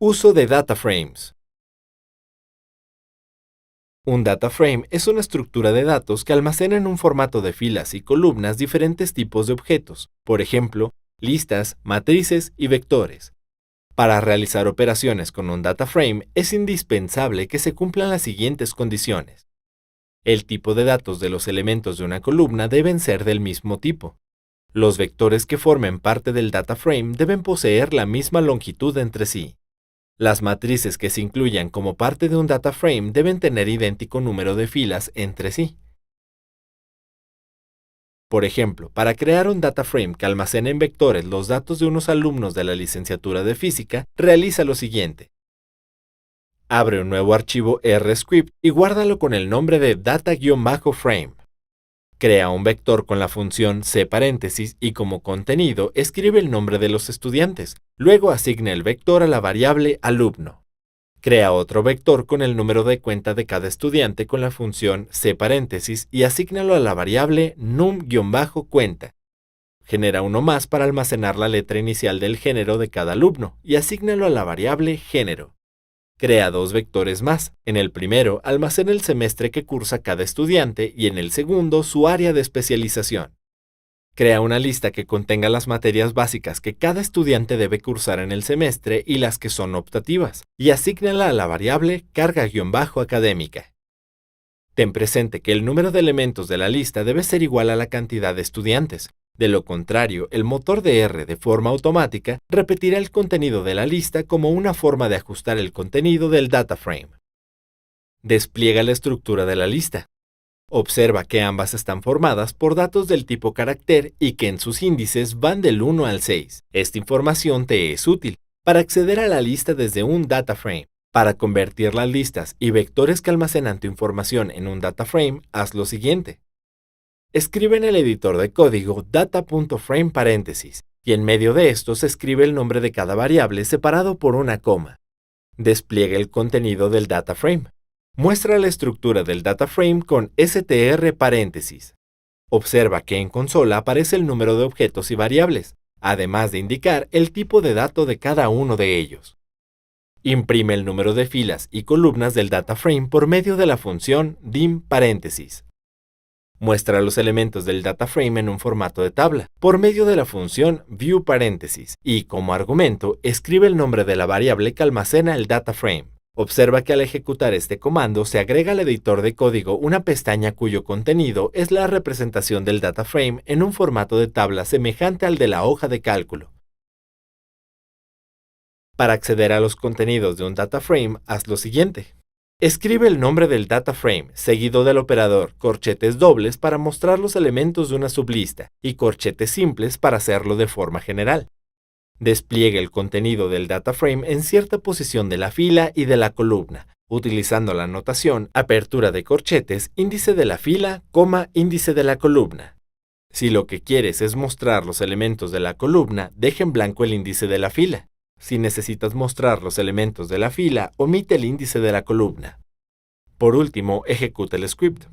Uso de data frames. Un data frame es una estructura de datos que almacena en un formato de filas y columnas diferentes tipos de objetos, por ejemplo, listas, matrices y vectores. Para realizar operaciones con un data frame es indispensable que se cumplan las siguientes condiciones. El tipo de datos de los elementos de una columna deben ser del mismo tipo. Los vectores que formen parte del data frame deben poseer la misma longitud entre sí. Las matrices que se incluyan como parte de un data frame deben tener idéntico número de filas entre sí. Por ejemplo, para crear un data frame que almacene en vectores los datos de unos alumnos de la licenciatura de física, realiza lo siguiente. Abre un nuevo archivo RScript y guárdalo con el nombre de data-frame. Crea un vector con la función c:paréntesis y como contenido escribe el nombre de los estudiantes. Luego asigna el vector a la variable alumno. Crea otro vector con el número de cuenta de cada estudiante con la función c:paréntesis y asígnalo a la variable num-cuenta. Genera uno más para almacenar la letra inicial del género de cada alumno y asígnalo a la variable género. Crea dos vectores más. En el primero, almacena el semestre que cursa cada estudiante y en el segundo, su área de especialización. Crea una lista que contenga las materias básicas que cada estudiante debe cursar en el semestre y las que son optativas, y asígnala a la variable carga-académica. Ten presente que el número de elementos de la lista debe ser igual a la cantidad de estudiantes. De lo contrario, el motor de R de forma automática repetirá el contenido de la lista como una forma de ajustar el contenido del data frame. Despliega la estructura de la lista. Observa que ambas están formadas por datos del tipo carácter y que en sus índices van del 1 al 6. Esta información te es útil para acceder a la lista desde un data frame. Para convertir las listas y vectores que almacenan tu información en un data frame, haz lo siguiente. Escribe en el editor de código data.frame paréntesis y en medio de estos escribe el nombre de cada variable separado por una coma. Despliega el contenido del data frame. Muestra la estructura del data frame con str paréntesis. Observa que en consola aparece el número de objetos y variables, además de indicar el tipo de dato de cada uno de ellos. Imprime el número de filas y columnas del data frame por medio de la función dim paréntesis. Muestra los elementos del data frame en un formato de tabla, por medio de la función viewParéntesis, y como argumento, escribe el nombre de la variable que almacena el data frame. Observa que al ejecutar este comando se agrega al editor de código una pestaña cuyo contenido es la representación del data frame en un formato de tabla semejante al de la hoja de cálculo. Para acceder a los contenidos de un data frame, haz lo siguiente. Escribe el nombre del data frame, seguido del operador corchetes dobles para mostrar los elementos de una sublista y corchetes simples para hacerlo de forma general. Despliegue el contenido del data frame en cierta posición de la fila y de la columna, utilizando la notación apertura de corchetes, índice de la fila, índice de la columna. Si lo que quieres es mostrar los elementos de la columna, deja en blanco el índice de la fila. Si necesitas mostrar los elementos de la fila, omite el índice de la columna. Por último, ejecuta el script.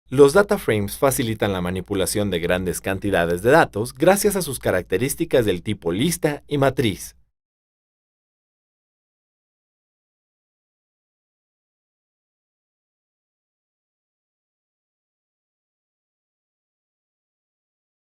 Los data frames facilitan la manipulación de grandes cantidades de datos gracias a sus características del tipo lista y matriz.